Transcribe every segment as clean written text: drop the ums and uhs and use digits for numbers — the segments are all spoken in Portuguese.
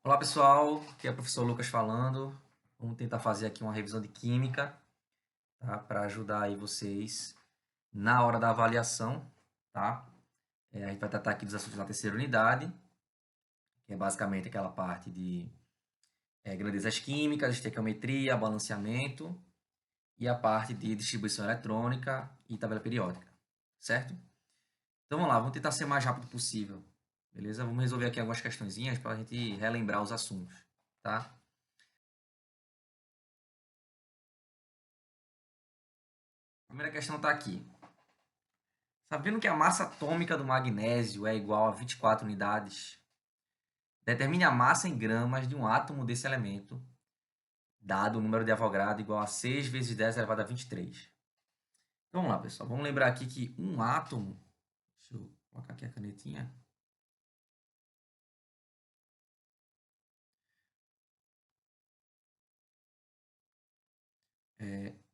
Olá pessoal, aqui é o professor Lucas falando. Vamos tentar fazer aqui uma revisão de química, tá? Para ajudar aí vocês na hora da avaliação, tá? A gente vai tratar aqui dos assuntos da terceira unidade, que é basicamente aquela parte de grandezas químicas, estequiometria, balanceamento e a parte de distribuição eletrônica e tabela periódica, certo? Então vamos lá, vamos tentar ser o mais rápido possível, beleza? Vamos resolver aqui algumas questõezinhas para a gente relembrar os assuntos, tá? A primeira questão está aqui. Sabendo que a massa atômica do magnésio é igual a 24 unidades, determine a massa em gramas de um átomo desse elemento, dado o número de Avogadro igual a 6 vezes 10 elevado a 23. Então, vamos lá, pessoal. Vamos lembrar aqui que um átomo... Deixa eu colocar aqui a canetinha.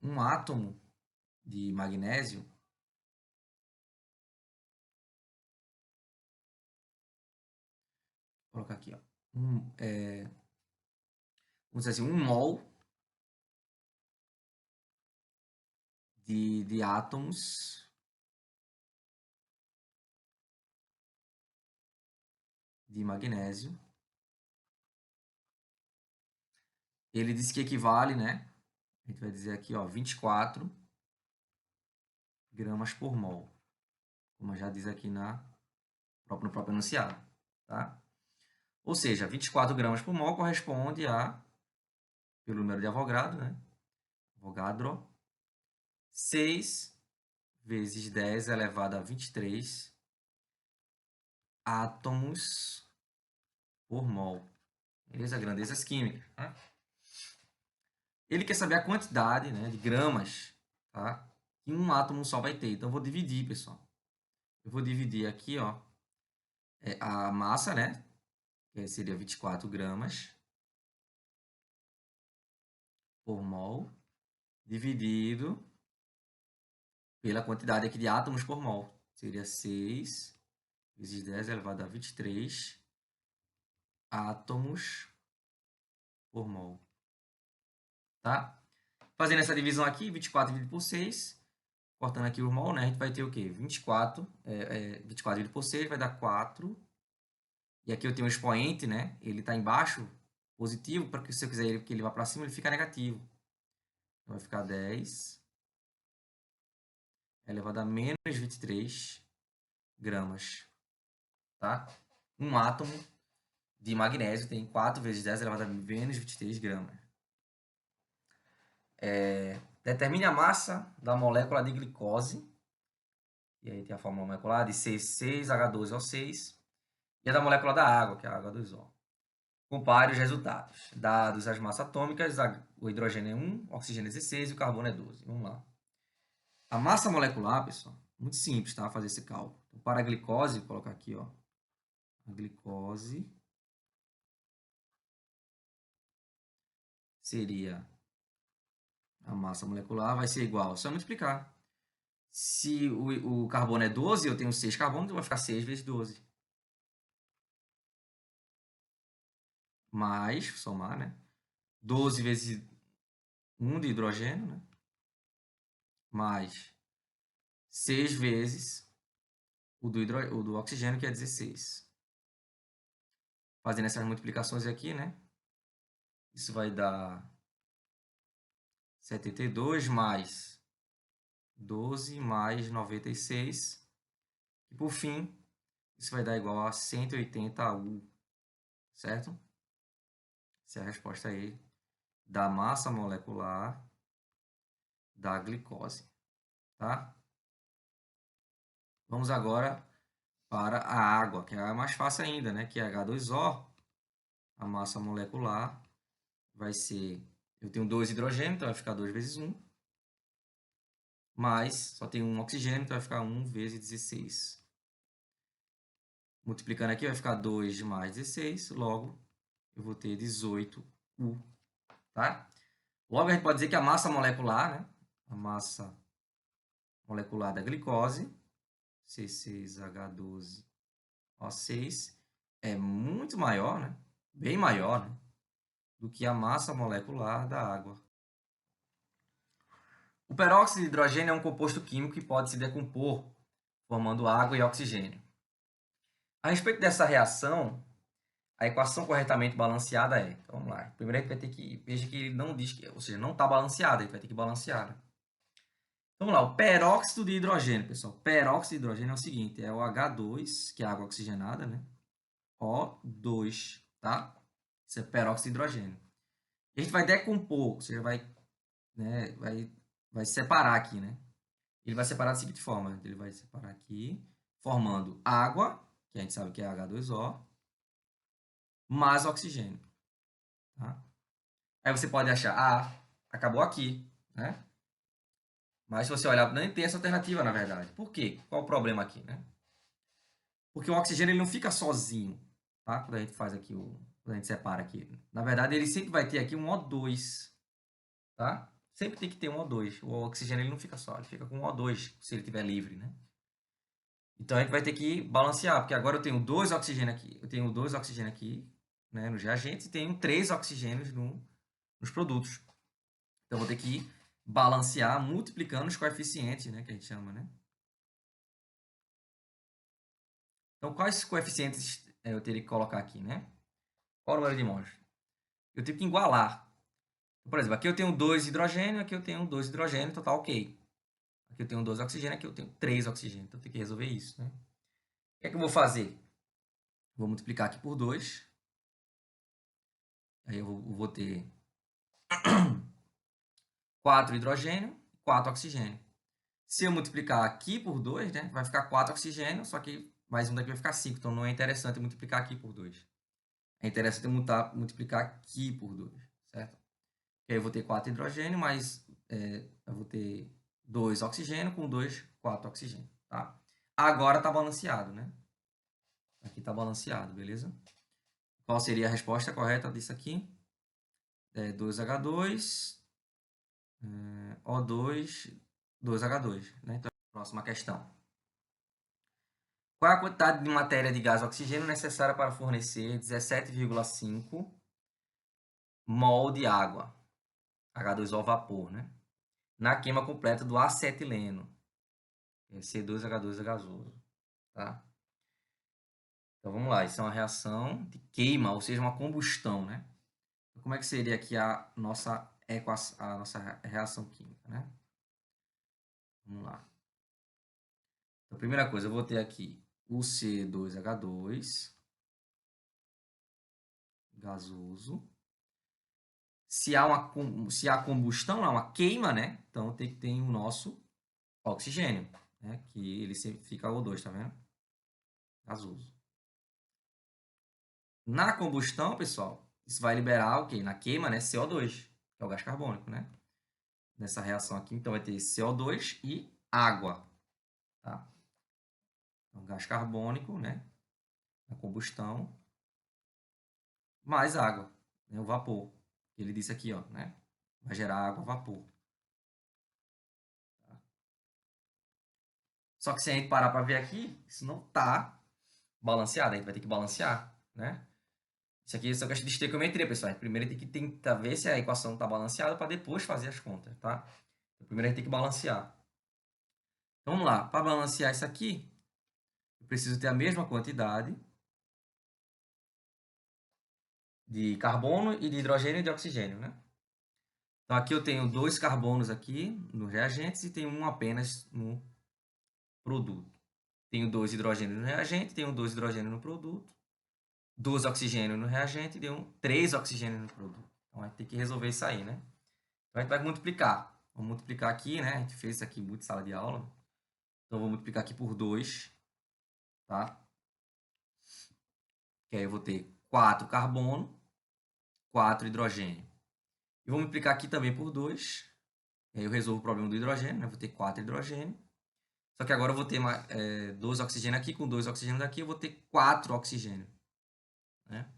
Um átomo de magnésio... Vou colocar aqui, ó. Vamos dizer assim, um mol de átomos de magnésio. Ele diz que equivale, né? A gente vai dizer aqui, ó, 24 gramas por mol, como já diz aqui no próprio enunciado. Tá? Ou seja, 24 gramas por mol corresponde a, pelo número de Avogadro, né? Avogadro, 6 vezes 10 elevado a 23 átomos por mol. Beleza? Grandezas químicas. Tá? Ele quer saber a quantidade, né, de gramas, tá, que um átomo só vai ter. Então, eu vou dividir, pessoal. Eu vou dividir aqui, ó, a massa, né, que seria 24 gramas por mol, dividido pela quantidade aqui de átomos por mol. Seria 6 vezes 10 elevado a 23 átomos por mol. Tá? Fazendo essa divisão aqui, 24 dividido por 6, cortando aqui o mol, né, a gente vai ter o quê? 24 dividido por 6 vai dar 4. E aqui eu tenho um expoente, né? Ele está embaixo, positivo, para que se eu quiser que ele vá para cima, ele fica negativo. Então vai ficar 10 elevado a menos 23 gramas. Tá? Um átomo de magnésio tem 4 vezes 10 elevado a menos 23 gramas. Determine a massa da molécula de glicose. E aí tem a fórmula molecular de C6H12O6. E a da molécula da água, que é a H2O. Compare os resultados. Dados as massas atômicas, o hidrogênio é 1, o oxigênio é 16 e o carbono é 12. Vamos lá. A massa molecular, pessoal, muito simples, tá? Fazer esse cálculo. Então, para a glicose, vou colocar aqui, ó. A glicose seria a massa molecular, vai ser igual. Só multiplicar. Se o carbono é 12, eu tenho 6 carbonos, então vai ficar 6 vezes 12. Mais, somar, né? 12 vezes 1 de hidrogênio, né? Mais 6 vezes o do oxigênio, que é 16. Fazendo essas multiplicações aqui, né? Isso vai dar 72 mais 12 mais 96. E por fim, isso vai dar igual a 180 U, certo? Essa é a resposta aí da massa molecular da glicose, tá? Vamos agora para a água, que é a mais fácil ainda, né? Que é H2O. A massa molecular vai ser... Eu tenho 2 hidrogênios, então vai ficar 2 vezes 1. Mais, só tem um oxigênio, então vai ficar 1 vezes 16. Multiplicando aqui vai ficar 2 mais 16, logo eu vou ter 18U, tá? Logo a gente pode dizer que a massa molecular, né? A massa molecular da glicose, C6H12O6, é muito maior, né? bem maior, né, do que a massa molecular da água. O peróxido de hidrogênio é um composto químico que pode se decompor, formando água e oxigênio. A respeito dessa reação, a equação corretamente balanceada é... Então, vamos lá. Primeiro a gente vai ter que... Veja que ele não diz que... Ou seja, não está balanceada, a gente vai ter que balancear. Né? Vamos lá. O peróxido de hidrogênio, pessoal. Peróxido de hidrogênio é o seguinte. É o H2, que é água oxigenada, né? O2, tá? Isso é peróxido de hidrogênio. A gente vai decompor, ou seja, né, vai separar aqui, né? Ele vai separar da seguinte forma. Ele vai separar aqui, formando água, que a gente sabe que é H2O, mais oxigênio. Tá? Aí você pode achar, acabou aqui, né? Mas se você olhar, nem tem essa alternativa, na verdade. Por quê? Qual o problema aqui, né? Porque o oxigênio ele não fica sozinho, tá? Quando a gente faz aqui, quando a gente separa aqui. Na verdade, ele sempre vai ter aqui um O2, tá? Sempre tem que ter um O2. O oxigênio ele não fica só, ele fica com um O2, se ele estiver livre, né? Então, a gente vai ter que balancear, porque agora eu tenho 2 oxigênios aqui, né, nos reagentes e tenho 3 oxigênios nos produtos. Então, eu vou ter que balancear multiplicando os coeficientes, né, que a gente chama, né? Então, quais coeficientes eu teria que colocar aqui, né? Qual o número de mols? Eu tenho que igualar. Por exemplo, aqui eu tenho 2 hidrogênio, aqui eu tenho 2 hidrogênio, então tá ok. Aqui eu tenho 2 oxigênio, aqui eu tenho 3 oxigênio. Então, eu tenho que resolver isso, né? O que é que eu vou fazer? Vou multiplicar aqui por 2. Aí eu vou ter 4 hidrogênio e 4 oxigênio. Se eu multiplicar aqui por 2, né, vai ficar 4 oxigênio, só que mais um daqui vai ficar 5. Então, não é interessante multiplicar aqui por 2. É interessante multiplicar aqui por 2, certo? E aí eu vou ter 4 hidrogênio, mais eu vou ter 2 oxigênio com 2, 4 oxigênio, tá? Agora está balanceado, né? Aqui está balanceado, beleza? Qual seria a resposta correta disso aqui? 2H2, O2, 2H2, né? Então, próxima questão. Qual é a quantidade de matéria de gás oxigênio necessária para fornecer 17,5 mol de água, H2O vapor, né? Na queima completa do acetileno, C2H2 gasoso, tá? Então vamos lá, isso é uma reação de queima, ou seja, uma combustão, né? Então, como é que seria aqui a nossa reação química, né? Vamos lá. Então, primeira coisa, eu vou ter aqui o C2H2 gasoso. Se há combustão, há uma queima, né? Então tem que ter o nosso oxigênio, né? Que ele sempre fica O2, tá vendo? Gasoso. Na combustão, pessoal, isso vai liberar o quê? Na queima, né? CO2, que é o gás carbônico, né? Nessa reação aqui, então vai ter CO2 e água, tá? Então, gás carbônico, né? Na combustão, mais água, né? O vapor. Ele disse aqui, ó, né? Vai gerar água, vapor. Tá? Só que se a gente parar para ver aqui, isso não tá balanceado, a gente vai ter que balancear, né? Isso aqui é só questão de estequiometria, pessoal. Primeiro tem que tentar ver se a equação está balanceada para depois fazer as contas, tá? Então, primeiro a gente tem que balancear. Então, vamos lá. Para balancear isso aqui, eu preciso ter a mesma quantidade de carbono e de hidrogênio e de oxigênio, né? Então, aqui eu tenho 2 carbonos aqui nos reagentes e tenho um apenas no produto. Tenho 2 hidrogênios no reagente, tenho 2 hidrogênios no produto, 2 oxigênios no reagente e tenho 3 oxigênios no produto. Então, a gente tem que resolver isso aí, né? Então, a gente vai multiplicar. Vamos multiplicar aqui, né? A gente fez isso aqui muito em sala de aula. Então, vou multiplicar aqui por 2, tá? Que aí eu vou ter 4 carbono, 4 hidrogênio. E vou multiplicar aqui também por 2. E aí eu resolvo o problema do hidrogênio, né? Vou ter 4 hidrogênio. Só que agora eu vou ter 2 oxigênio aqui, com 2 oxigênios aqui, eu vou ter 4 oxigênio. Né?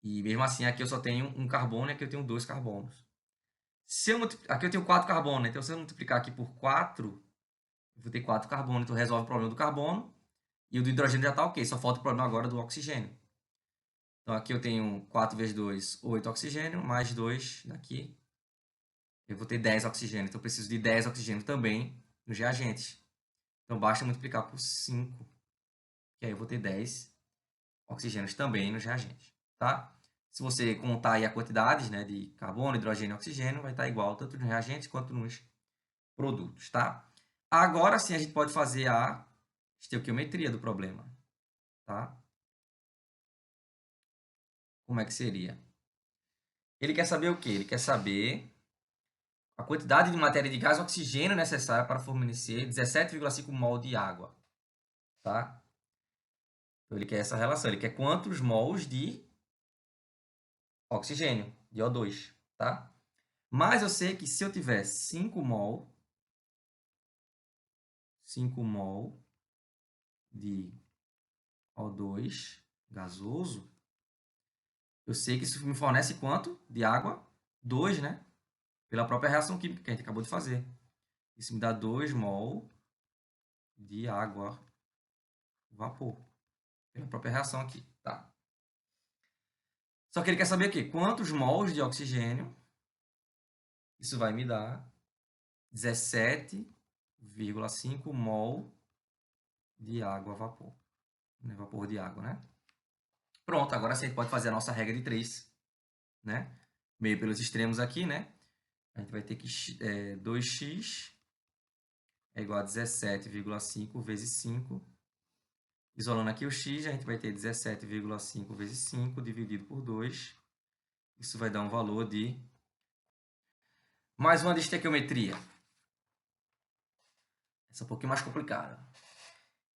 E mesmo assim, aqui eu só tenho um carbono e aqui eu tenho 2 carbonos. Aqui eu tenho 4 carbonos, então se eu multiplicar aqui por 4, eu vou ter 4 carbonos, então resolve o problema do carbono. E o do hidrogênio já está ok, só falta o problema agora do oxigênio. Então, aqui eu tenho 4 vezes 2, 8 oxigênio, mais 2 daqui. Eu vou ter 10 oxigênio. Então, eu preciso de 10 oxigênio também nos reagentes. Então, basta multiplicar por 5, que aí eu vou ter 10 oxigênios também nos reagentes, tá? Se você contar aí a quantidade, né, de carbono, hidrogênio e oxigênio, vai estar igual tanto nos reagentes quanto nos produtos, tá? Agora sim a gente pode fazer a estequiometria do problema, tá? Como é que seria? Ele quer saber o quê? Ele quer saber a quantidade de matéria de gás oxigênio necessária para fornecer 17,5 mol de água, tá? Então ele quer essa relação, ele quer quantos mols de oxigênio, de O2, tá? Mas eu sei que se eu tiver 5 mol de O2 gasoso, eu sei que isso me fornece quanto de água? 2, né? Pela própria reação química que a gente acabou de fazer. Isso me dá 2 mol de água, vapor. Pela própria reação aqui, tá? Só que ele quer saber o quê? Quantos mols de oxigênio isso vai me dar 17,5 mol de água vapor. Vapor de água, né? Pronto, agora sim a gente pode fazer a nossa regra de 3, né? Meio pelos extremos aqui, né? A gente vai ter que 2x é igual a 17,5 vezes 5. Isolando aqui o x, a gente vai ter 17,5 vezes 5 dividido por 2. Isso vai dar um valor de... Mais uma de estequiometria. Essa é um pouquinho mais complicada.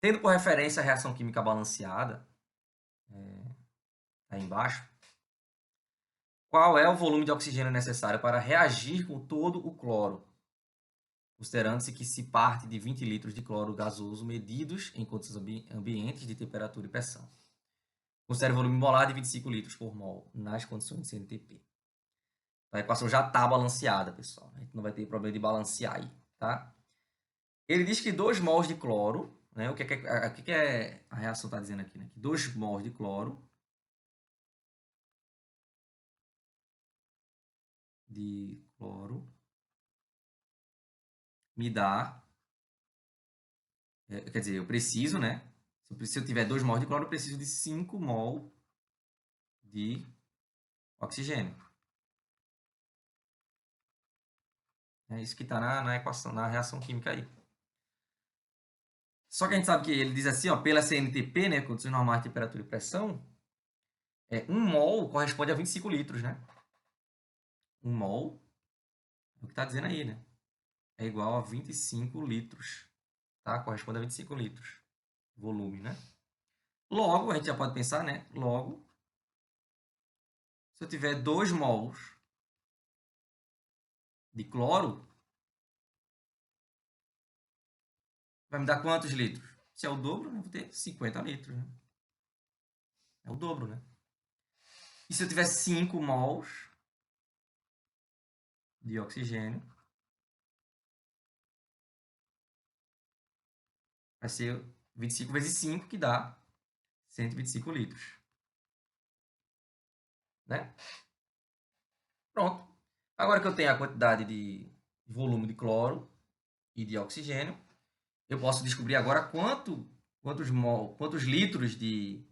Tendo por referência a reação química balanceada, aí embaixo, qual é o volume de oxigênio necessário para reagir com todo o cloro? Considerando-se que se parte de 20 litros de cloro gasoso medidos em condições ambientes de temperatura e pressão. Considere o volume molar de 25 litros por mol nas condições de CNTP. A equação já está balanceada, pessoal. A gente não vai ter problema de balancear aí, tá? Ele diz que 2 mols de cloro, né? O que é a reação está dizendo aqui, né? Que 2 mols de cloro me dá, quer dizer, eu preciso, né? Se eu tiver 2 mols de cloro, eu preciso de 5 mol de oxigênio. É isso que está na equação, na reação química aí. Só que a gente sabe que ele diz assim, ó, pela CNTP, né, condições normais de temperatura e pressão, 1 mol corresponde a 25 litros, né? 1 mol, é o que está dizendo aí, né? É igual a 25 litros, tá? Corresponde a 25 litros, volume, né? Logo, a gente já pode pensar, né? Logo, se eu tiver 2 mols de cloro, vai me dar quantos litros? Se é o dobro, né? Eu vou ter 50 litros, né? É o dobro, né? E se eu tiver 5 mols de oxigênio, vai ser 25 vezes 5, que dá 125 litros. Né? Pronto. Agora que eu tenho a quantidade de volume de cloro e de oxigênio, eu posso descobrir agora quantos litros de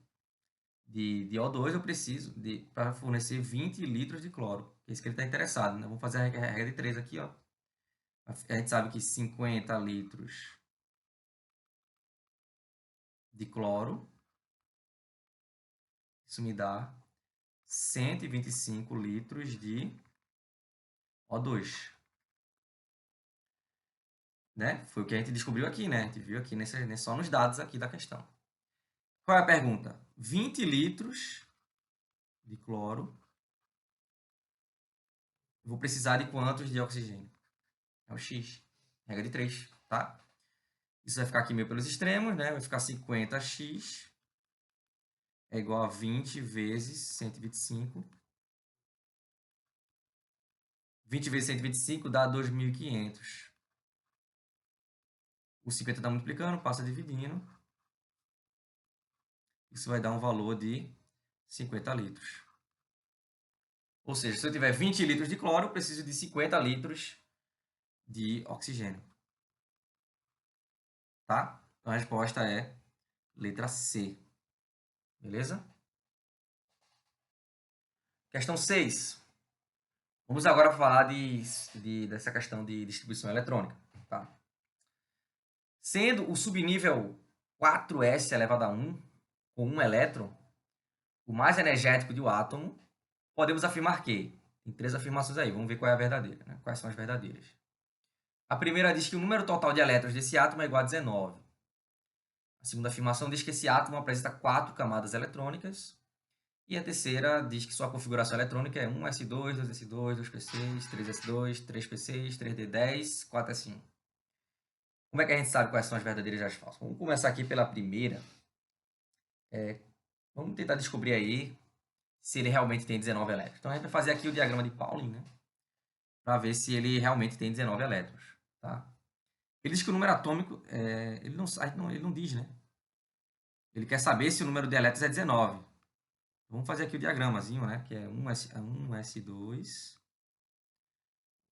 O2 eu preciso para fornecer 20 litros de cloro. É isso que ele está interessado. Né? Vamos fazer a regra de 3 aqui. Ó. A gente sabe que 50 litros de cloro, isso me dá 125 litros de O2. Né? Foi o que a gente descobriu aqui, né? A gente viu aqui só nos dados aqui da questão. Qual é a pergunta? 20 litros de cloro. Eu vou precisar de quantos de oxigênio? É o X. Regra de 3, tá? Isso vai ficar aqui meio pelos extremos, né? Vai ficar 50x é igual a 20 vezes 125. 20 vezes 125 dá 2.500. O 50 está multiplicando, passa dividindo. Isso vai dar um valor de 50 litros. Ou seja, se eu tiver 20 litros de cloro, eu preciso de 50 litros de oxigênio. Tá? Então a resposta é letra C. Beleza? Questão 6. Vamos agora falar dessa questão de distribuição eletrônica. Tá? Sendo o subnível 4s elevado a 1, com 1 elétron, o mais energético de um átomo, podemos afirmar que... Tem 3 afirmações aí, vamos ver qual é a verdadeira. Né? Quais são as verdadeiras. A primeira diz que o número total de elétrons desse átomo é igual a 19. A segunda afirmação diz que esse átomo apresenta 4 camadas eletrônicas. E a terceira diz que sua configuração eletrônica é 1s2, 2s2, 2p6, 3s2, 3p6, 3d10, 4s1. Como é que a gente sabe quais são as verdadeiras e as falsas? Vamos começar aqui pela primeira. Vamos tentar descobrir aí se ele realmente tem 19 elétrons. Então a gente vai fazer aqui o diagrama de Pauling, né? Para ver se ele realmente tem 19 elétrons. Tá? Ele diz que o número atômico, ele não diz, né? Ele quer saber se o número de elétrons é 19. Vamos fazer aqui o diagramazinho, né? Que é 1s2,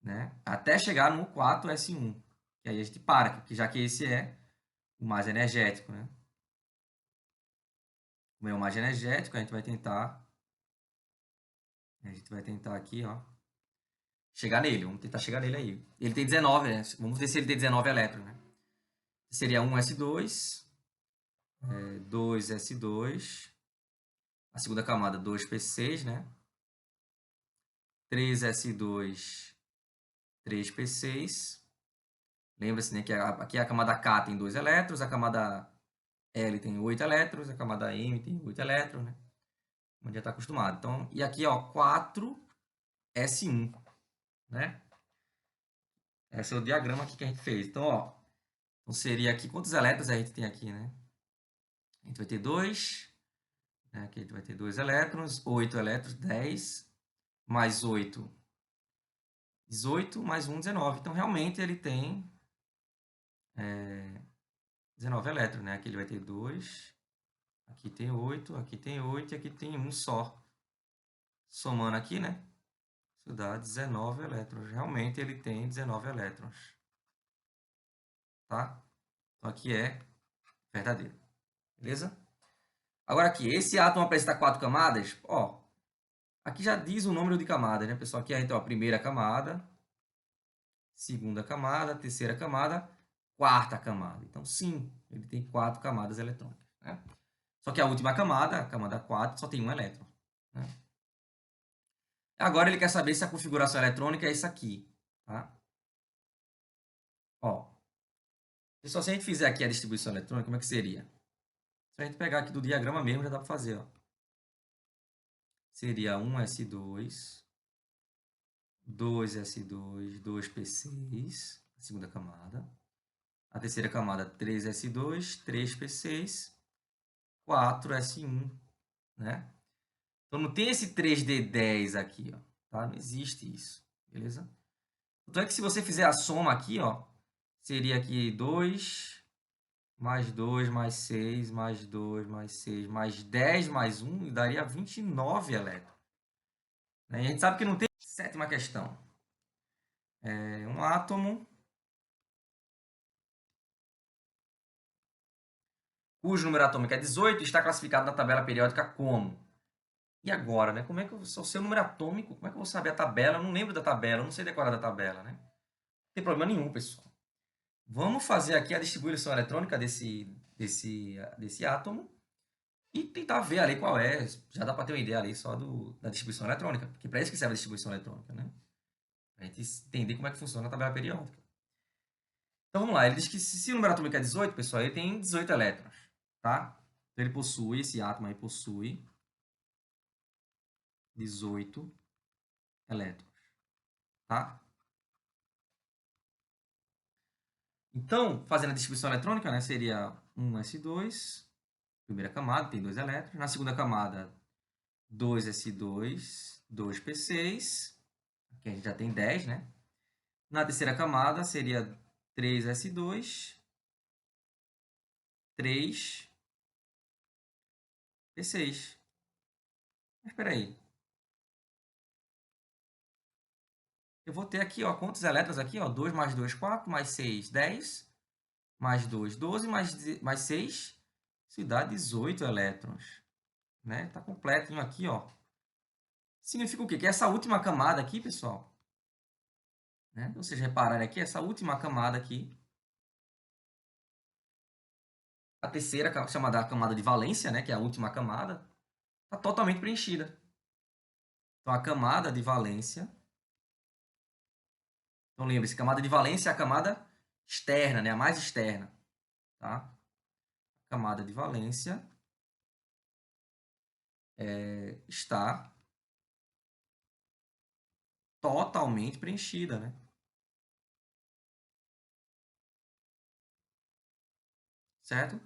né? Até chegar no 4s1. Que aí a gente para, que já que esse é o mais energético, né? Como é o mais energético, a gente vai tentar aqui, ó, chegar nele. Vamos tentar chegar nele aí. Ele tem 19, né? Vamos ver se ele tem 19 elétrons, né? Seria 1s2, 2s2, a segunda camada 2p6, né? 3s2, 3p6. Lembra-se, né, que aqui a camada K tem 2 elétrons, a camada L tem 8 elétrons, a camada M tem 8 elétrons, né? Como já está acostumado. Então, e aqui, ó, 4s1, né? Esse é o diagrama aqui que a gente fez. Então, ó, então seria aqui, quantos elétrons a gente tem aqui, né? A gente vai ter 2, né? Aqui a gente vai ter 2 elétrons, 8 elétrons, 10, mais 8, 18, mais 1, 19. Então, realmente, ele tem 19 elétrons, né? Aqui ele vai ter 2, aqui tem 8, aqui tem 8 e aqui tem 1 só. Somando aqui, né? Isso dá 19 elétrons. Realmente ele tem 19 elétrons. Tá? Então aqui é verdadeiro. Beleza? Agora aqui, esse átomo apresenta 4 camadas. Ó, aqui já diz o número de camadas, né, pessoal? Aqui a gente tem a primeira camada, segunda camada, terceira camada, quarta camada. Então, sim, ele tem 4 camadas eletrônicas. Né? Só que a última camada, a camada 4, só tem um elétron. Né? Agora ele quer saber se a configuração eletrônica é isso aqui. Tá? Ó, pessoal, se a gente fizer aqui a distribuição eletrônica, como é que seria? Se a gente pegar aqui do diagrama mesmo, já dá para fazer. Ó. Seria 1s2, 2s2, 2p6, a segunda camada. A terceira camada, 3s2, 3p6, 4s1. Né? Então, não tem esse 3d10 aqui. Ó, tá? Não existe isso. Beleza? Então, é que se você fizer a soma aqui, ó, seria aqui 2... mais 2, mais 6, mais 2, mais 6, mais 10, mais 1, e daria 29 elétrons. E a gente sabe que não tem... Sétima questão. Um átomo cujo número atômico é 18 está classificado na tabela periódica como? E agora, né? Como é que eu sou o seu número atômico? Como é que eu vou saber a tabela? Eu não lembro da tabela, eu não sei decorar da tabela, né? Não tem problema nenhum, pessoal. Vamos fazer aqui a distribuição eletrônica desse átomo e tentar ver ali qual é. Já dá para ter uma ideia ali só da distribuição eletrônica, porque para isso que serve a distribuição eletrônica, né? Para a gente entender como é que funciona a tabela periódica. Então vamos lá, ele diz que se o número atômico é 18, pessoal, ele tem 18 elétrons, tá? Então ele possui, esse átomo aí possui 18 elétrons, tá? Então, fazendo a distribuição eletrônica, né, seria 1s2, primeira camada, tem 2 elétrons. Na segunda camada, 2s2, 2p6, aqui a gente já tem 10, né? Na terceira camada, seria 3s2, 3p6. espera aí. Eu vou ter aqui, ó, quantos elétrons aqui, ó? 2 mais 2, 4, mais 6, 10, mais 2, 12, mais 6, isso dá 18 elétrons, né? Tá completinho aqui, ó. Significa o quê? Que essa última camada aqui, pessoal, né? Vocês repararem aqui, essa última camada aqui, a terceira, chamada camada de valência, né? Que é a última camada, está totalmente preenchida. Então, a camada de valência... Então, lembre-se, camada de valência é a camada externa, né? A mais externa, tá? A camada de valência está totalmente preenchida, né? Certo?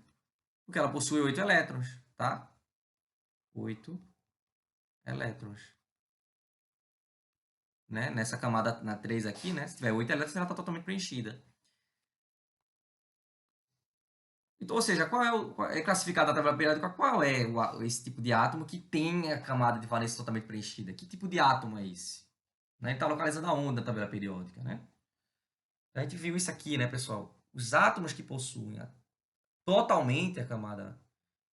Porque ela possui 8 elétrons, tá? 8 elétrons. Né? Nessa camada, na 3 aqui, né? Se tiver 8 elétrons, ela está totalmente preenchida. Então, ou seja, é classificada a tabela periódica, qual é esse tipo de átomo que tem a camada de valência totalmente preenchida? Que tipo de átomo é esse? Né? Está localizado aonde na tabela periódica, né? A gente viu isso aqui, né, pessoal? Os átomos que possuem totalmente a camada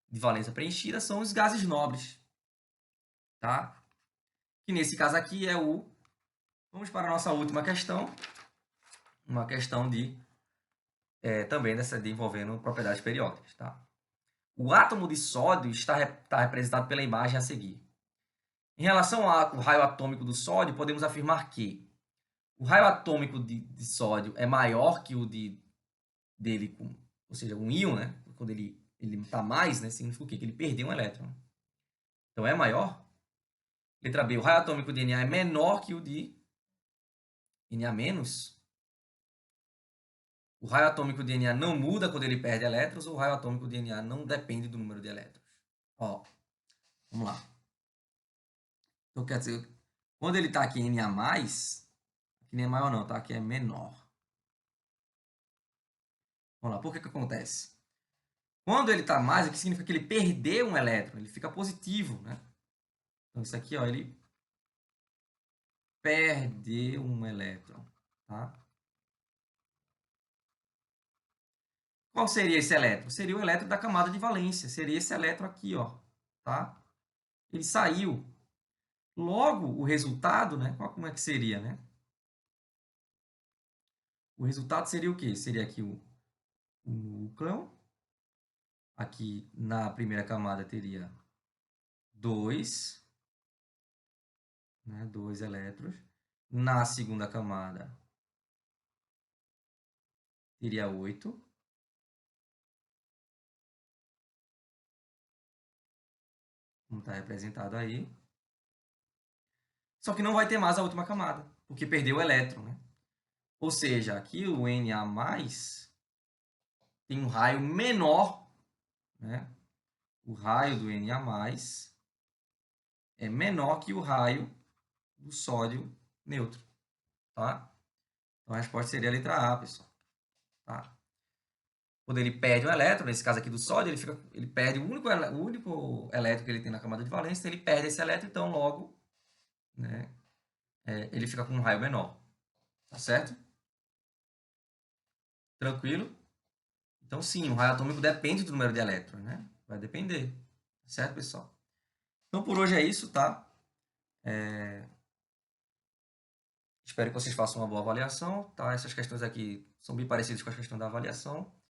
de valência preenchida são os gases nobres, tá? Que nesse caso aqui é o... Vamos para a nossa última questão. Uma questão de também dessa de envolvendo propriedades periódicas, tá? O átomo de sódio está representado pela imagem a seguir. Em relação ao raio atômico do sódio, podemos afirmar que o raio atômico de sódio é maior que o dele, ou seja, um íon, né? Quando ele está mais, né? Significa o quê? Que ele perdeu um elétron. Então é maior. Letra B, o raio atômico de Na é menor que o de Na-. O raio atômico de Na não muda quando ele perde elétrons, ou o raio atômico de Na não depende do número de elétrons. Ó, vamos lá. Então, quer dizer, quando ele está aqui em Na+, aqui nem é maior não, tá? Aqui é menor. Vamos lá, por que acontece? Quando ele está mais, aqui significa que ele perdeu um elétron, ele fica positivo, né? Então, isso aqui, ó, ele perdeu um elétron, tá? Qual seria esse elétron? Seria o elétron da camada de valência, seria esse elétron aqui, ó, tá? Ele saiu. Logo, o resultado, né? Como é que seria, né? O resultado seria o quê? Seria aqui o núcleo. Aqui na primeira camada teria 2, né? 2 elétrons. Na segunda camada teria 8. Como está representado aí. Só que não vai ter mais a última camada, porque perdeu o elétron, né? Ou seja, aqui o Na+, tem um raio menor, né? O raio do Na+, é menor que o raio do sódio neutro, tá? Então a resposta seria a letra A, pessoal, tá? Quando ele perde um elétron, nesse caso aqui do sódio, ele perde o único elétron que ele tem na camada de valência, ele perde esse elétron, então logo, né, ele fica com um raio menor, tá certo? Tranquilo? Então, sim, o raio atômico depende do número de elétrons, né? Vai depender. Certo, pessoal? Então, por hoje é isso, tá? Espero que vocês façam uma boa avaliação, tá? Essas questões aqui são bem parecidas com as questões da avaliação.